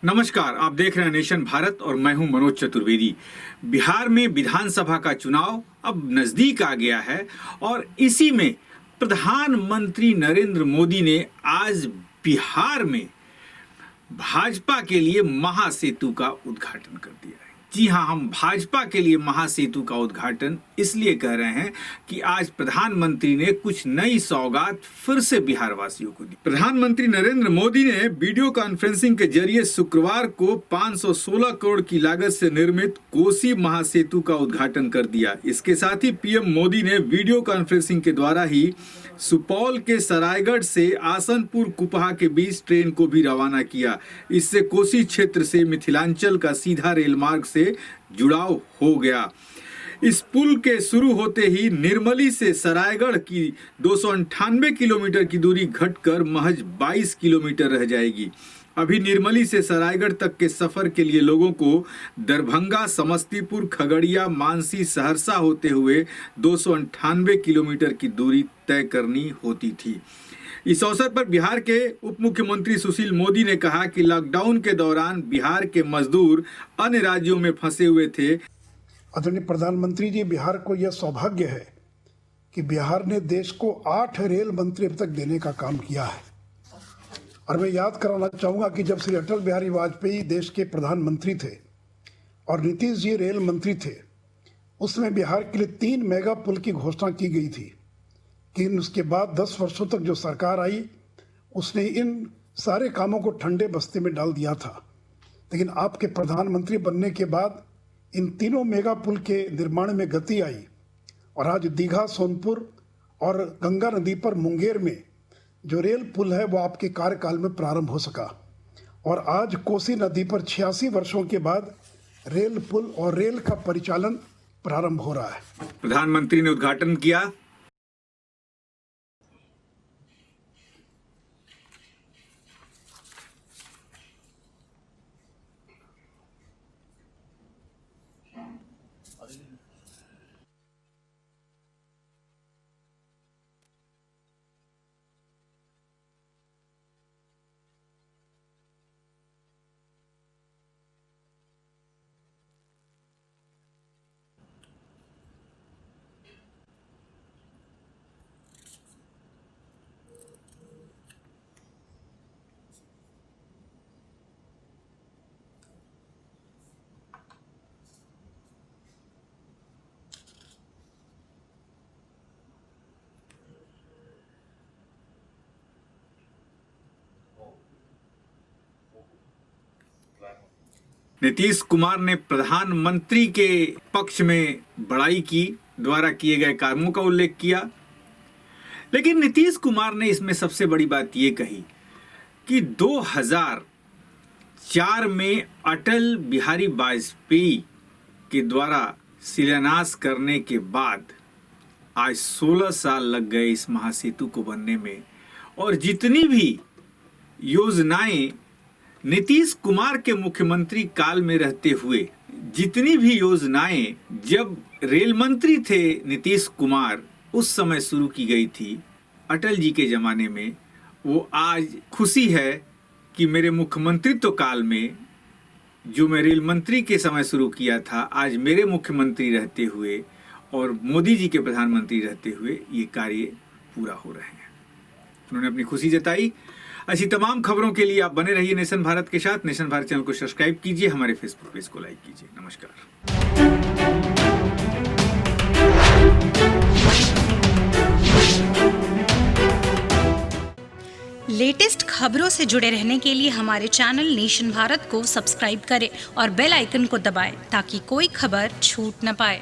नमस्कार, आप देख रहे हैं नेशन भारत और मैं हूं मनोज चतुर्वेदी। बिहार में विधानसभा का चुनाव अब नजदीक आ गया है और इसी में प्रधानमंत्री नरेंद्र मोदी ने आज बिहार में भाजपा के लिए महासेतु का उद्घाटन कर दिया है। जी हां, हम भाजपा के लिए महासेतु का उद्घाटन इसलिए कह रहे हैं कि आज प्रधानमंत्री ने कुछ नई सौगात फिर से बिहार वासियों को दी। प्रधानमंत्री नरेंद्र मोदी ने वीडियो कॉन्फ्रेंसिंग के जरिए शुक्रवार को 516 करोड़ की लागत से निर्मित कोसी महासेतु का उद्घाटन कर दिया। इसके साथ ही पीएम मोदी ने वीडियो कॉन्फ्रेंसिंग के द्वारा ही सुपौल के सरायगढ़ से आसनपुर कुपहा के बीच ट्रेन को भी रवाना किया। इससे कोसी क्षेत्र से मिथिलांचल का सीधा रेल मार्ग से जुड़ाव हो गया। इस पुल के शुरू होते ही निर्मली से सरायगढ़ की 298 किलोमीटर की दूरी घटकर महज 22 किलोमीटर रह जाएगी। अभी निर्मली से सरायगढ़ तक के सफर के लिए लोगों को दरभंगा, समस्तीपुर, खगड़िया, मानसी, सहरसा होते हुए 298 किलोमीटर की दूरी तय करनी होती थी। इस अवसर पर बिहार के उप मुख्यमंत्री सुशील मोदी ने कहा कि लॉकडाउन के दौरान बिहार के मजदूर अन्य राज्यों में फंसे हुए थे। आदरणीय प्रधानमंत्री जी, बिहार को यह सौभाग्य है कि बिहार ने देश को 8 रेल मंत्री अब तक देने का काम किया है। और मैं याद कराना चाहूँगा कि जब श्री अटल बिहारी वाजपेयी देश के प्रधानमंत्री थे और नीतीश जी रेल मंत्री थे, उसमें बिहार के लिए 3 मेगा पुल की घोषणा की गई थी। कि उसके बाद 10 वर्षों तक जो सरकार आई उसने इन सारे कामों को ठंडे बस्ते में डाल दिया था। लेकिन आपके प्रधानमंत्री बनने के बाद इन तीनों मेगा पुल के निर्माण में गति आई और आज दीघा, सोनपुर और गंगा नदी पर मुंगेर में जो रेल पुल है वो आपके कार्यकाल में प्रारंभ हो सका। और आज कोसी नदी पर 86 वर्षों के बाद रेल पुल और रेल का परिचालन प्रारंभ हो रहा है। प्रधानमंत्री ने उद्घाटन किया। नीतीश कुमार ने प्रधानमंत्री के पक्ष में बड़ाई की, द्वारा किए गए कामों का उल्लेख किया। लेकिन नीतीश कुमार ने इसमें सबसे बड़ी बात यह कही कि 2004 में अटल बिहारी वाजपेयी के द्वारा शिलान्यास करने के बाद आज 16 साल लग गए इस महासेतु को बनने में। और जितनी भी योजनाएं नीतीश कुमार के मुख्यमंत्री काल में रहते हुए, जितनी भी योजनाएं जब रेल मंत्री थे नीतीश कुमार उस समय शुरू की गई थी अटल जी के ज़माने में, वो आज खुशी है कि मेरे मुख्यमंत्रित्व काल में जो मैं रेल मंत्री के समय शुरू किया था, आज मेरे मुख्यमंत्री रहते हुए और मोदी जी के प्रधानमंत्री रहते हुए ये कार्य पूरा हो रहे हैं। उन्होंने अपनी खुशी जताई। ऐसी तमाम खबरों के लिए आप बने रहिए नेशन भारत के साथ। नेशन भारत चैनल को सब्सक्राइब कीजिए, हमारे फेसबुक पेज को लाइक कीजिए। नमस्कार। लेटेस्ट खबरों से जुड़े रहने के लिए हमारे चैनल नेशन भारत को सब्सक्राइब करें और बेल आइकन को दबाएं ताकि कोई खबर छूट न पाए।